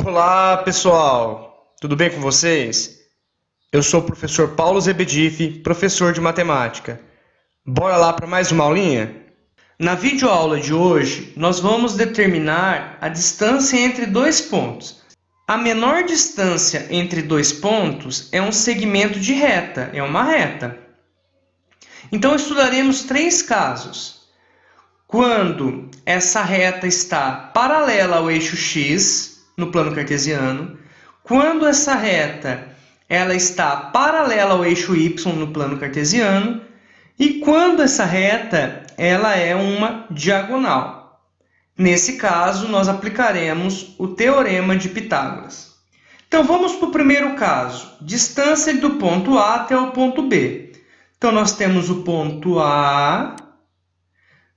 Olá, pessoal! Tudo bem com vocês? Eu sou o professor Paulo Zebedife, professor de matemática. Bora lá para mais uma aulinha? Na videoaula de hoje, nós vamos determinar a distância entre dois pontos. A menor distância entre dois pontos é um segmento de reta, é uma reta. Então, estudaremos três casos. Quando essa reta está paralela ao eixo x, no plano cartesiano, quando essa reta ela está paralela ao eixo y no plano cartesiano, e quando essa reta ela é uma diagonal. Nesse caso, nós aplicaremos o teorema de Pitágoras. Então, vamos para o primeiro caso, distância do ponto A até o ponto B. Então, nós temos o ponto A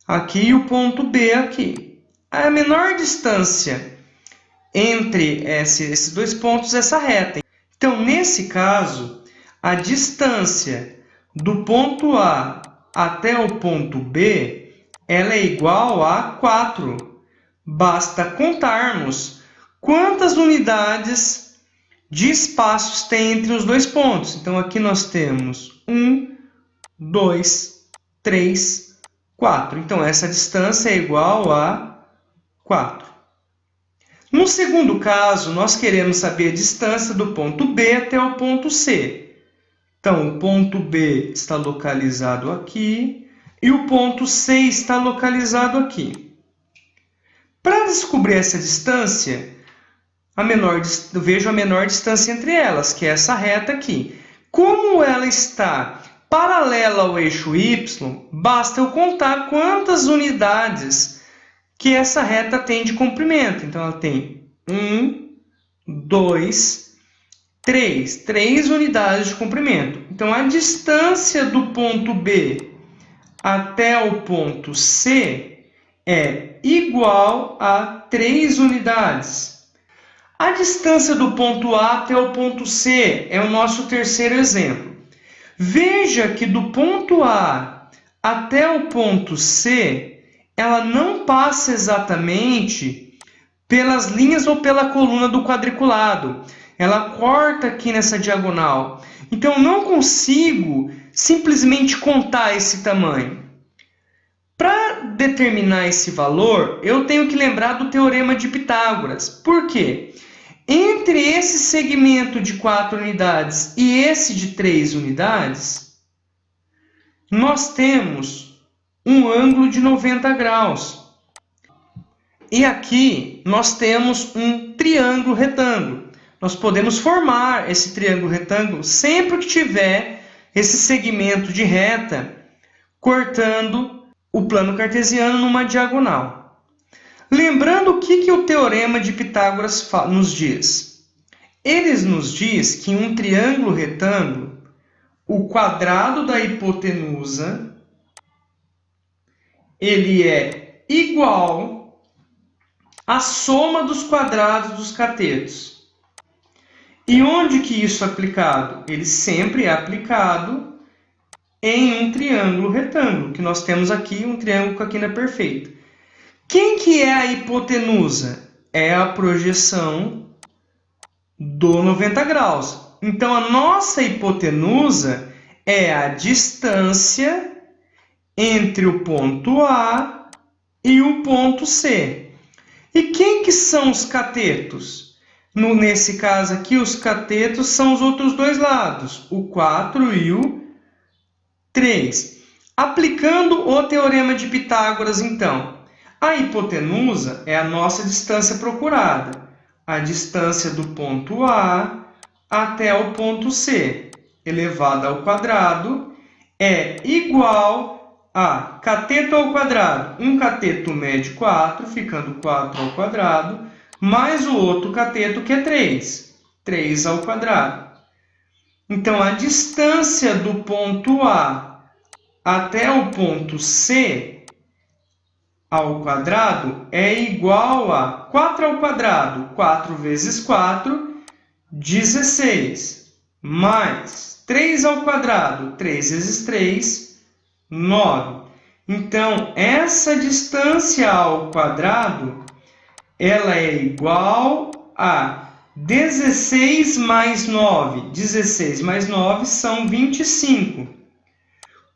aqui e o ponto B aqui. A menor distância entre esses dois pontos é essa reta. Então, nesse caso, a distância do ponto A até o ponto B ela é igual a 4. Basta contarmos quantas unidades de espaços tem entre os dois pontos. Então, aqui nós temos 1, 2, 3, 4. Então, essa distância é igual a 4. No segundo caso, nós queremos saber a distância do ponto B até o ponto C. Então, o ponto B está localizado aqui e o ponto C está localizado aqui. Para descobrir essa distância, eu vejo a menor distância entre elas, que é essa reta aqui. Como ela está paralela ao eixo Y, basta eu contar quantas unidades que essa reta tem de comprimento. Então, ela tem 1, 2, 3. 3 unidades de comprimento. Então, a distância do ponto B até o ponto C é igual a 3 unidades. A distância do ponto A até o ponto C é o nosso terceiro exemplo. Veja que do ponto A até o ponto C, ela não passa exatamente pelas linhas ou pela coluna do quadriculado. Ela corta aqui nessa diagonal. Então, eu não consigo simplesmente contar esse tamanho. Para determinar esse valor, eu tenho que lembrar do teorema de Pitágoras. Por quê? Entre esse segmento de 4 unidades e esse de 3 unidades, nós temos um ângulo de 90 graus. E aqui nós temos um triângulo retângulo. Nós podemos formar esse triângulo retângulo sempre que tiver esse segmento de reta cortando o plano cartesiano numa diagonal. Lembrando o que o teorema de Pitágoras nos diz? Ele nos diz que em um triângulo retângulo, o quadrado da hipotenusa ele é igual à soma dos quadrados dos catetos. E onde que isso é aplicado? Ele sempre é aplicado em um triângulo retângulo, que nós temos aqui um triângulo com a quina perfeita. Quem que é a hipotenusa? É a projeção do 90 graus. Então, a nossa hipotenusa é a distância entre o ponto A e o ponto C. E quem que são os catetos? Nesse caso aqui, os catetos são os outros dois lados, o 4 e o 3. Aplicando o teorema de Pitágoras, então, a hipotenusa é a nossa distância procurada. A distância do ponto A até o ponto C, elevada ao quadrado, é igual a cateto ao quadrado. Um cateto mede 4, ficando 4 ao quadrado, mais o outro cateto que é 3. 3 ao quadrado. Então, a distância do ponto A até o ponto C ao quadrado é igual a 4 ao quadrado. 4 vezes 4, 16. Mais 3 ao quadrado. 3 vezes 3, 9. Então, essa distância ao quadrado ela é igual a 16 mais 9. 16 mais 9 são 25.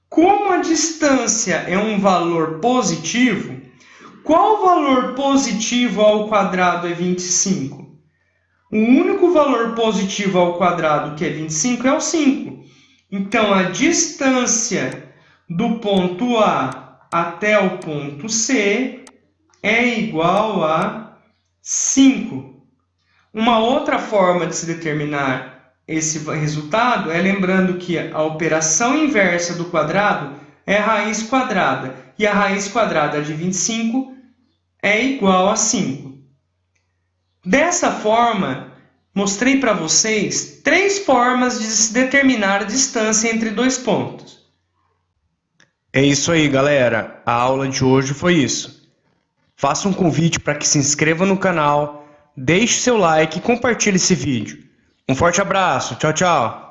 Como a distância é um valor positivo, qual valor positivo ao quadrado é 25? O único valor positivo ao quadrado que é 25 é o 5. Então, a distância do ponto A até o ponto C é igual a 5. Uma outra forma de se determinar esse resultado é lembrando que a operação inversa do quadrado é a raiz quadrada. E a raiz quadrada de 25 é igual a 5. Dessa forma, mostrei para vocês 3 formas de se determinar a distância entre dois pontos. É isso aí, galera. A aula de hoje foi isso. Faça um convite para que se inscreva no canal, deixe seu like e compartilhe esse vídeo. Um forte abraço. Tchau, tchau.